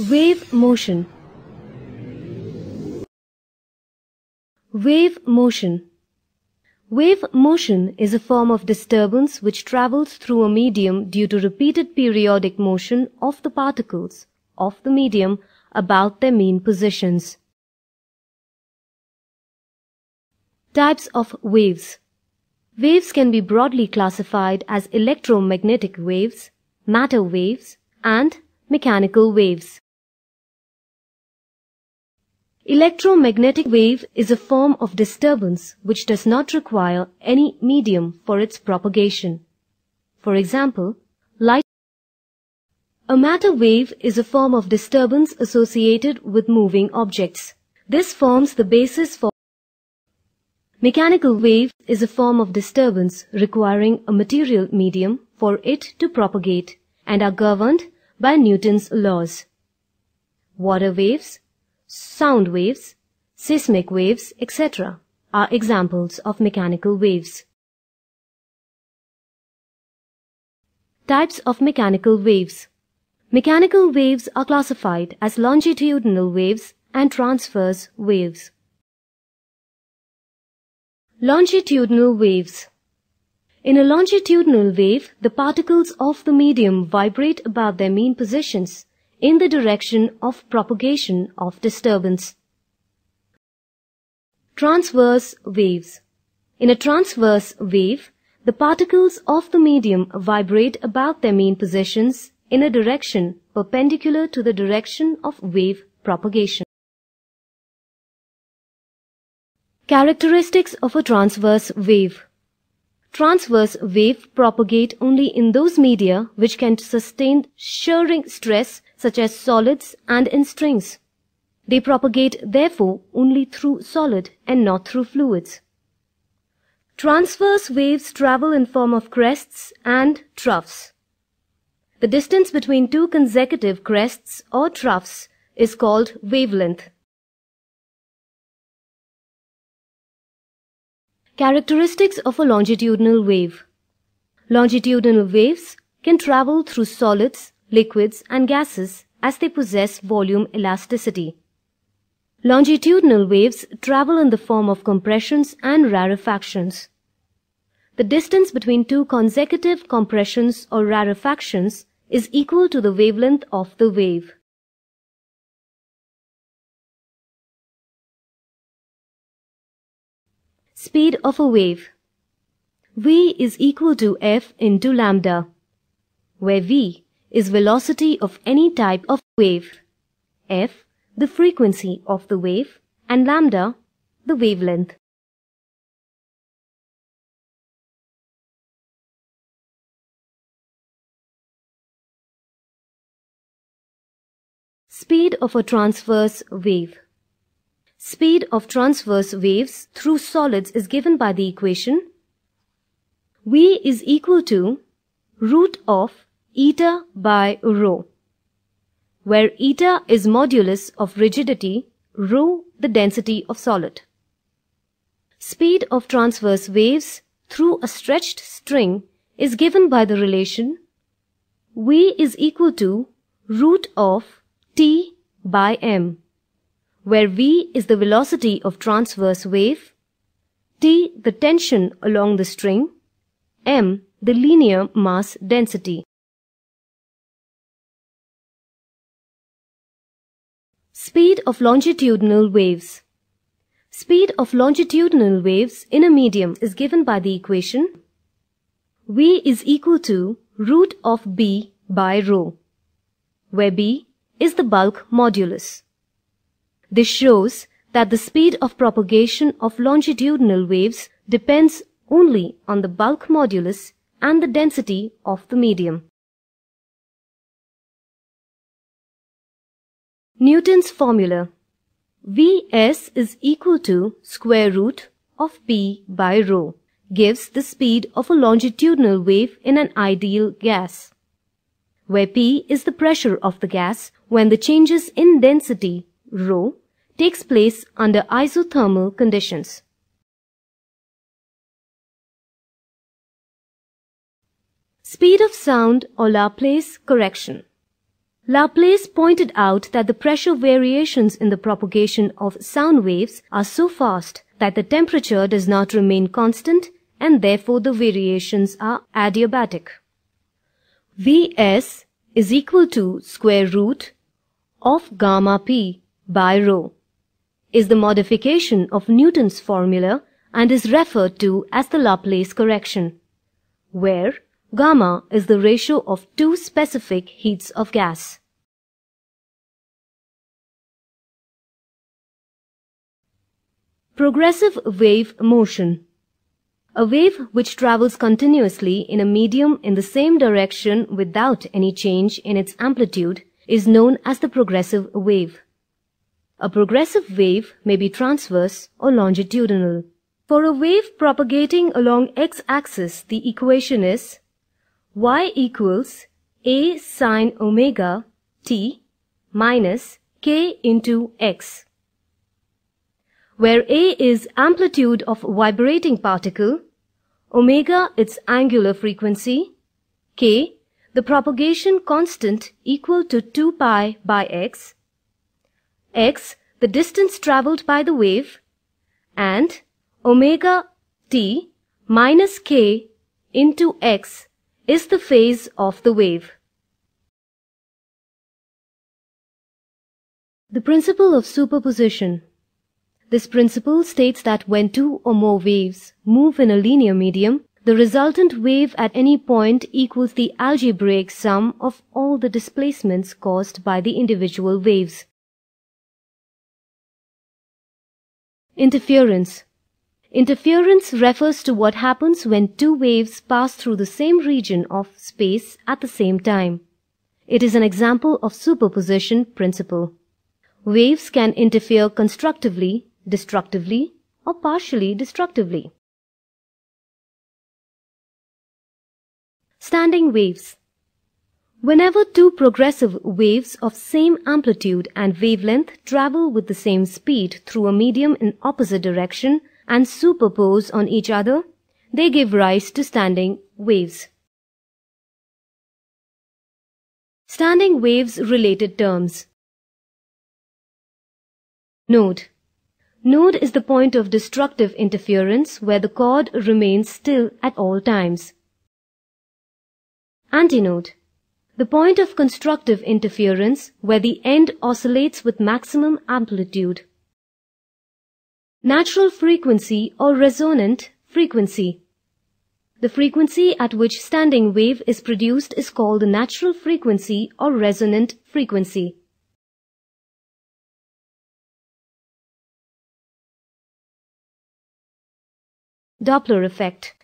Wave motion. Wave motion. Wave motion is a form of disturbance which travels through a medium due to repeated periodic motion of the particles of the medium about their mean positions. Types of waves. Waves can be broadly classified as electromagnetic waves, matter waves, and mechanical waves. Electromagnetic wave is a form of disturbance which does not require any medium for its propagation. For example, light. A matter wave is a form of disturbance associated with moving objects. This forms the basis for. Mechanical wave is a form of disturbance requiring a material medium for it to propagate and are governed by Newton's laws. Water waves, sound waves, seismic waves, etc. are examples of mechanical waves. Types of mechanical waves. Mechanical waves are classified as longitudinal waves and transverse waves. Longitudinal waves. In a longitudinal wave, the particles of the medium vibrate about their mean positions in the direction of propagation of disturbance. Transverse waves. In a transverse wave, the particles of the medium vibrate about their mean positions in a direction perpendicular to the direction of wave propagation. Characteristics of a transverse wave. Transverse waves propagate only in those media which can sustain shearing stress, such as solids and in strings. They propagate therefore only through solid and not through fluids. Transverse waves travel in form of crests and troughs. The distance between two consecutive crests or troughs is called wavelength. Characteristics of a longitudinal wave. Longitudinal waves can travel through solids, liquids, and gases as they possess volume elasticity. Longitudinal waves travel in the form of compressions and rarefactions. The distance between two consecutive compressions or rarefactions is equal to the wavelength of the wave. Speed of a wave. V is equal to F into lambda, where V is velocity of any type of wave, F the frequency of the wave, and lambda the wavelength. Speed of a transverse wave. Speed of transverse waves through solids is given by the equation V is equal to root of eta by rho, where eta is modulus of rigidity, rho the density of solid. Speed of transverse waves through a stretched string is given by the relation V is equal to root of T by m, where V is the velocity of transverse wave, T the tension along the string, m the linear mass density. Speed of longitudinal waves. Speed of longitudinal waves in a medium is given by the equation V is equal to root of B by rho, where B is the bulk modulus. This shows that the speed of propagation of longitudinal waves depends only on the bulk modulus and the density of the medium. Newton's formula. Vs is equal to square root of P by rho gives the speed of a longitudinal wave in an ideal gas, where P is the pressure of the gas when the changes in density, rho, takes place under isothermal conditions. Speed of sound or Laplace correction. Laplace pointed out that the pressure variations in the propagation of sound waves are so fast that the temperature does not remain constant and therefore the variations are adiabatic. Vs is equal to square root of gamma p by rho is the modification of Newton's formula and is referred to as the Laplace correction, where gamma is the ratio of two specific heats of gas. Progressive wave motion. A wave which travels continuously in a medium in the same direction without any change in its amplitude is known as the progressive wave. A progressive wave may be transverse or longitudinal. For a wave propagating along x-axis, the equation is y equals a sine omega t minus k into x, where a is amplitude of vibrating particle, omega its angular frequency, k the propagation constant equal to 2 pi by x, x the distance travelled by the wave, and omega t minus k into x is the phase of the wave. The principle of superposition. This principle states that when two or more waves move in a linear medium, the resultant wave at any point equals the algebraic sum of all the displacements caused by the individual waves. Interference. Interference refers to what happens when two waves pass through the same region of space at the same time. It is an example of superposition principle. Waves can interfere constructively, destructively, or partially destructively. Standing waves. Whenever two progressive waves of same amplitude and wavelength travel with the same speed through a medium in opposite direction and superpose on each other, they give rise to standing waves. Standing waves related terms. Node. Node is the point of destructive interference where the chord remains still at all times. Antinode. The point of constructive interference where the end oscillates with maximum amplitude. Natural frequency or resonant frequency. The frequency at which standing wave is produced is called the natural frequency or resonant frequency. Doppler effect.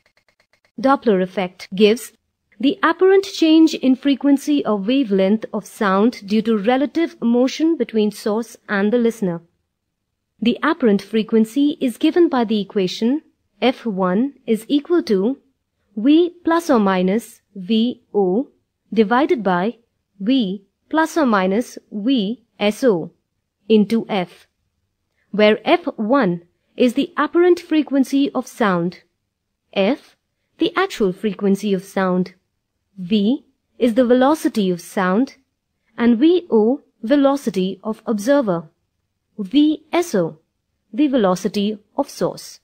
Doppler effect gives the apparent change in frequency or wavelength of sound due to relative motion between source and the listener. The apparent frequency is given by the equation F1 is equal to V plus or minus VO divided by V plus or minus VSO into F, where F1 is the apparent frequency of sound, F the actual frequency of sound, V is the velocity of sound, and VO velocity of observer, VSO the velocity of source.